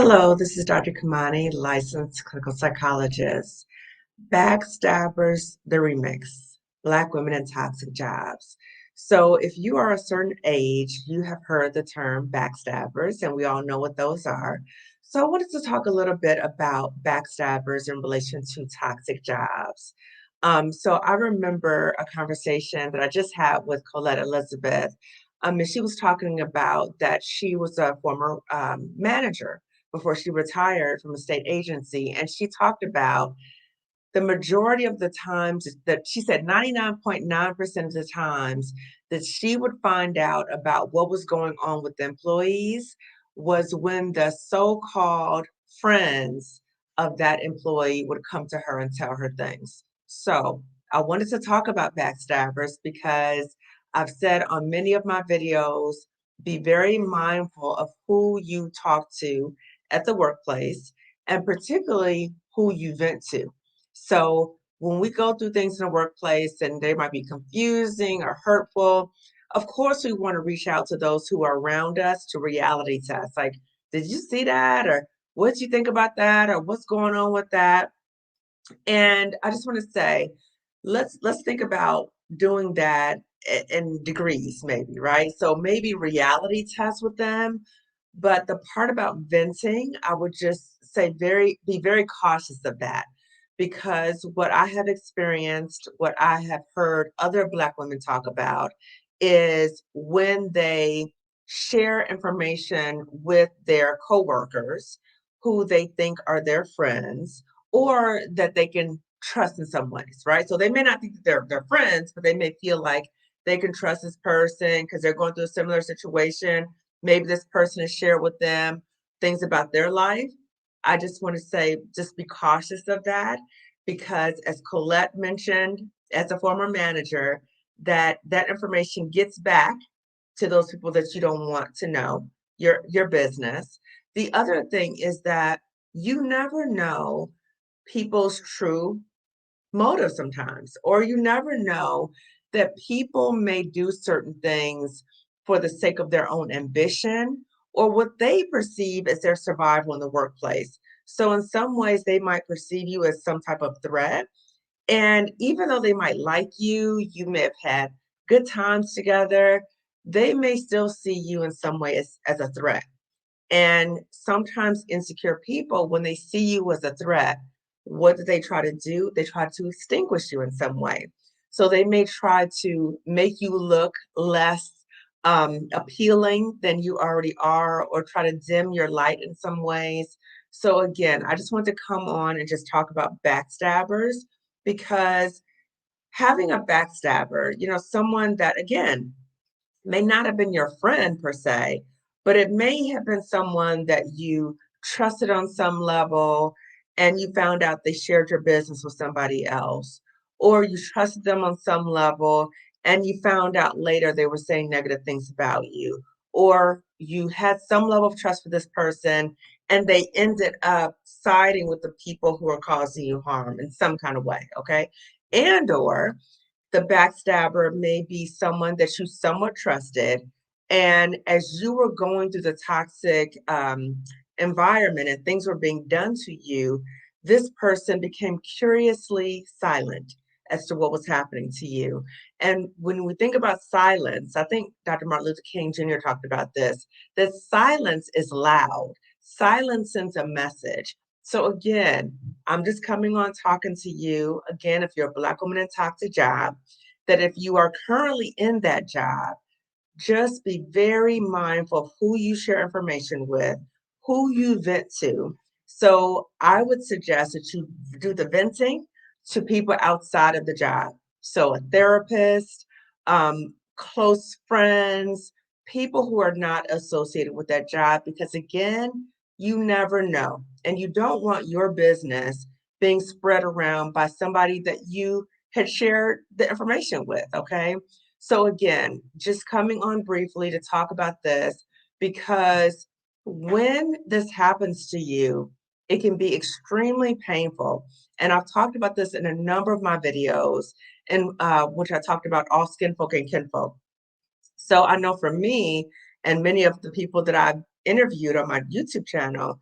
Hello, this is Dr. Kamani, licensed clinical psychologist. Backstabbers, the remix, Black women in toxic jobs. So, if you are a certain age, you have heard the term backstabbers, and we all know what those are. So, I wanted to talk a little bit about backstabbers in relation to toxic jobs. So, I remember a conversation that I just had with Colette Elizabeth, and she was talking about that she was a former manager before she retired from a state agency, and she talked about the majority of the times that she said 99.9% of the times that she would find out about what was going on with the employees was when the so-called friends of that employee would come to her and tell her things. So I wanted to talk about backstabbers because I've said on many of my videos, be very mindful of who you talk to at the workplace and particularly who you vent to. So when we go through things in the workplace and they might be confusing or hurtful, of course we want to reach out to those who are around us to reality test. Like, did you see that? Or what do you think about that? Or what's going on with that? And I just want to say, let's think about doing that in degrees, maybe, right? So maybe reality test with them. But the part about venting, I would just say be very cautious of that because what I have experienced, what I have heard other Black women talk about is when they share information with their coworkers who they think are their friends or that they can trust in some ways, right? So they may not think that they're friends, but they may feel like they can trust this person because they're going through a similar situation. Maybe this person has shared with them things about their life. I just want to say, just be cautious of that because, as Colette mentioned, as a former manager, that information gets back to those people that you don't want to know your business. The other thing is that you never know people's true motive sometimes, or you never know that people may do certain things for the sake of their own ambition or what they perceive as their survival in the workplace. So, in some ways, they might perceive you as some type of threat. And even though they might like you may have had good times together, they may still see you in some way as a threat. And sometimes insecure people, when they see you as a threat, what do they try to do? They try to extinguish you in some way. So they may try to make you look less appealing than you already are, or try to dim your light in some ways. So again, I just want to come on and just talk about backstabbers because having a backstabber, someone that again may not have been your friend per se, but it may have been someone that you trusted on some level and you found out they shared your business with somebody else, or you trusted them on some level and you found out later they were saying negative things about you, or you had some level of trust for this person and they ended up siding with the people who are causing you harm in some kind of way, okay? And or the backstabber may be someone that you somewhat trusted. And as you were going through the toxic environment and things were being done to you, this person became curiously silent as to what was happening to you. And when we think about silence, I think Dr. Martin Luther King Jr. talked about this, that silence is loud. Silence sends a message. So again, I'm just coming on talking to you again, if you're a Black woman in a toxic job, that if you are currently in that job, just be very mindful of who you share information with, who you vent to. So I would suggest that you do the venting to people outside of the job. So a therapist, close friends, people who are not associated with that job, because again, you never know. And you don't want your business being spread around by somebody that you had shared the information with, okay? So again, just coming on briefly to talk about this because when this happens to you, it can be extremely painful. And I've talked about this in a number of my videos, in which I talked about all skin folk and kinfolk. So I know for me and many of the people that I've interviewed on my YouTube channel,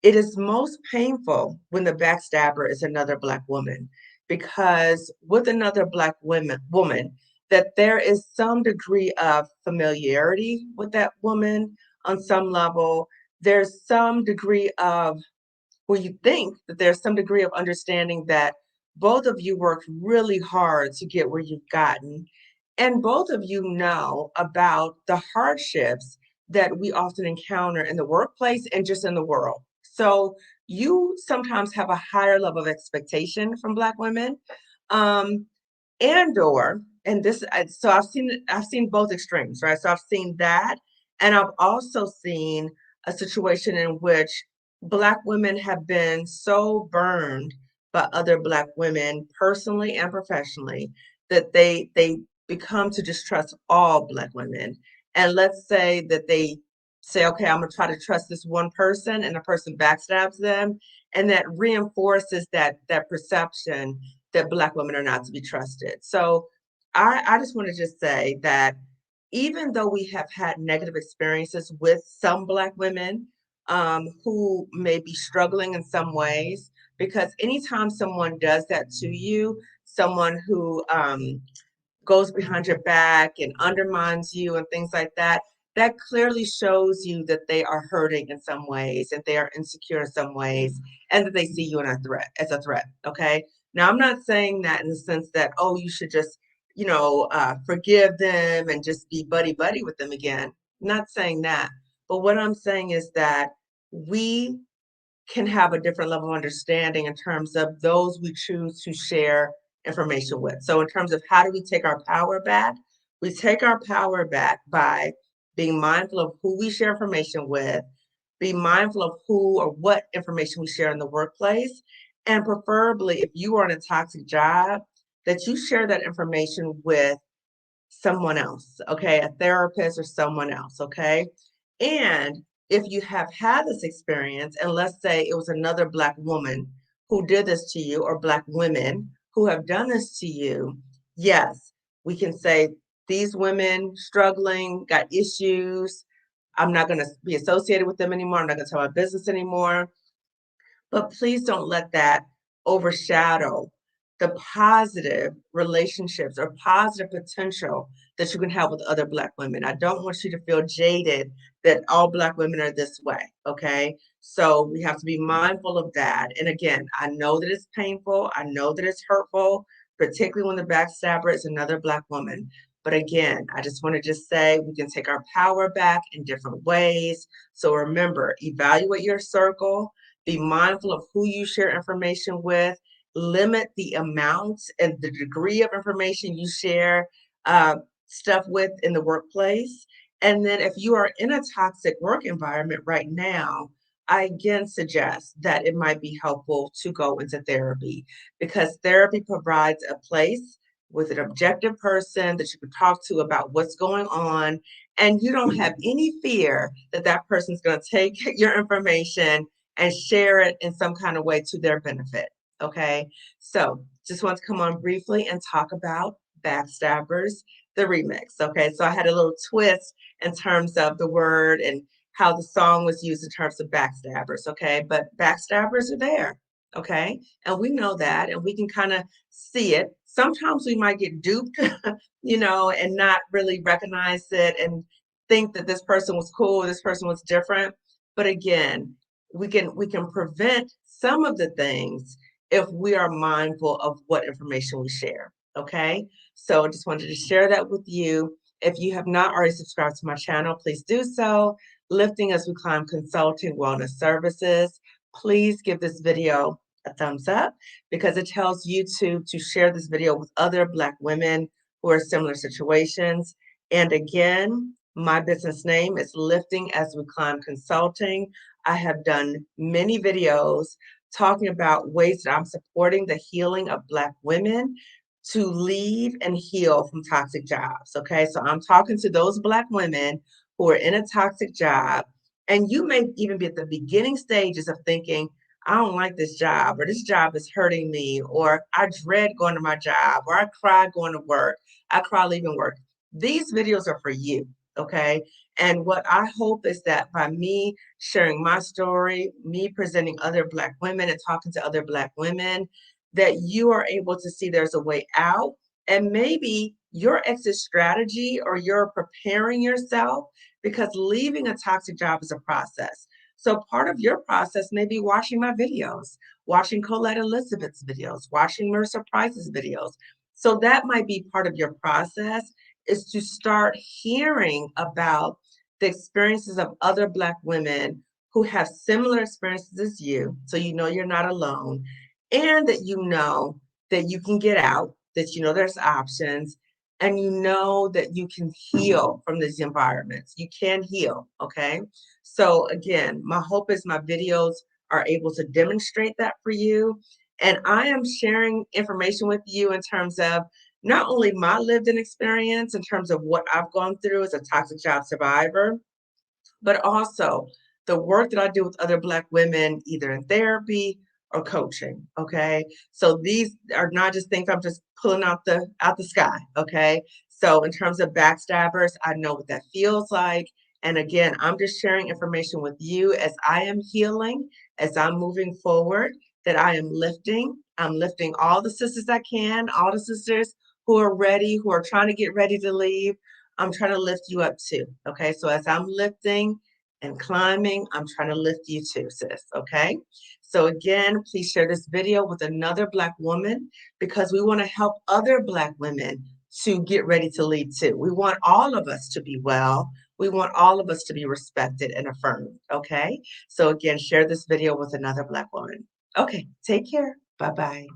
It is most painful when the backstabber is another Black woman, because with another Black woman, that there is some degree of familiarity with that woman on some level. There's some degree of where you think that there's some degree of understanding that both of you worked really hard to get where you've gotten. And both of you know about the hardships that we often encounter in the workplace and just in the world. So you sometimes have a higher level of expectation from Black women. Um, and this, so I've seen both extremes, right? So I've seen that, and I've also seen a situation in which Black women have been so burned by other Black women, personally and professionally, that they become to distrust all Black women. And let's say that they say, okay, I'm gonna try to trust this one person, and the person backstabs them, and that reinforces that perception that Black women are not to be trusted. So I just want to just say that even though we have had negative experiences with some Black women who may be struggling in some ways, because anytime someone does that to you, someone who goes behind your back and undermines you and things like that, that clearly shows you that they are hurting in some ways and they are insecure in some ways and that they see you in a threat as a threat. Okay. Now I'm not saying that in the sense that, oh, you should just, forgive them and just be buddy buddy with them again. I'm not saying that. But what I'm saying is that we can have a different level of understanding in terms of those we choose to share information with. So, in terms of how do we take our power back, we take our power back by being mindful of who we share information with, be mindful of who or what information we share in the workplace, and preferably, if you are in a toxic job, that you share that information with someone else, okay? A therapist or someone else, okay? And if you have had this experience, and let's say it was another Black woman who did this to you, or Black women who have done this to you, yes, we can say these women struggling, got issues. I'm not going to be associated with them anymore. I'm not going to tell my business anymore. But please don't let that overshadow the positive relationships or positive potential that you can have with other Black women. I don't want you to feel jaded that all Black women are this way, okay? So we have to be mindful of that. And again, I know that it's painful. I know that it's hurtful, particularly when the backstabber is another Black woman. But again, I just want to just say we can take our power back in different ways. So remember, evaluate your circle, be mindful of who you share information with, limit the amount and the degree of information you share stuff with in the workplace. And then if you are in a toxic work environment right now, I again suggest that it might be helpful to go into therapy, because therapy provides a place with an objective person that you can talk to about what's going on. And you don't have any fear that that person's going to take your information and share it in some kind of way to their benefit. Okay. So just want to come on briefly and talk about Backstabbers, the remix. Okay. So I had a little twist in terms of the word and how the song was used in terms of backstabbers. Okay. But backstabbers are there. Okay. And we know that, and we can kind of see it. Sometimes we might get duped, and not really recognize it and think that this person was cool, this person was different. But again, we can prevent some of the things if we are mindful of what information we share. Okay. So I just wanted to share that with you. If you have not already subscribed to my channel, please do so. Lifting as we climb consulting wellness services. Please give this video a thumbs up, because it tells YouTube to share this video with other Black women who are in similar situations. And again, my business name is Lifting as We Climb Consulting. I have done many videos talking about ways that I'm supporting the healing of Black women to leave and heal from toxic jobs. Okay, so I'm talking to those Black women who are in a toxic job, and you may even be at the beginning stages of thinking, I don't like this job, or this job is hurting me, or I dread going to my job, or I cry going to work, I cry leaving work. These videos are for you. okay? And what I hope is that by me sharing my story, me presenting other Black women and talking to other Black women, that you are able to see there's a way out. And maybe your exit strategy, or you're preparing yourself, because leaving a toxic job is a process. So part of your process may be watching my videos, watching Colette Elizabeth's videos, watching Mercer Price's videos. So that might be part of your process, is to start hearing about the experiences of other Black women who have similar experiences as you, so you know you're not alone, and that you know that you can get out, that you know there's options, and you know that you can heal from these environments. You can heal, okay? So again, my hope is my videos are able to demonstrate that for you. And I am sharing information with you in terms of not only my lived in experience in terms of what I've gone through as a toxic job survivor, but also the work that I do with other Black women, either in therapy or coaching. Okay. So these are not just things I'm just pulling out the sky. Okay. So in terms of backstabbers, I know what that feels like. And again, I'm just sharing information with you as I am healing, as I'm moving forward, that I am lifting. I'm lifting all the sisters I can, all the sisters who are ready, who are trying to get ready to leave. I'm trying to lift you up too. Okay. So as I'm lifting and climbing, I'm trying to lift you too, sis. Okay. So again, please share this video with another Black woman, because we want to help other Black women to get ready to lead too. We want all of us to be well. We want all of us to be respected and affirmed. Okay. So again, share this video with another Black woman. Okay. Take care. Bye bye.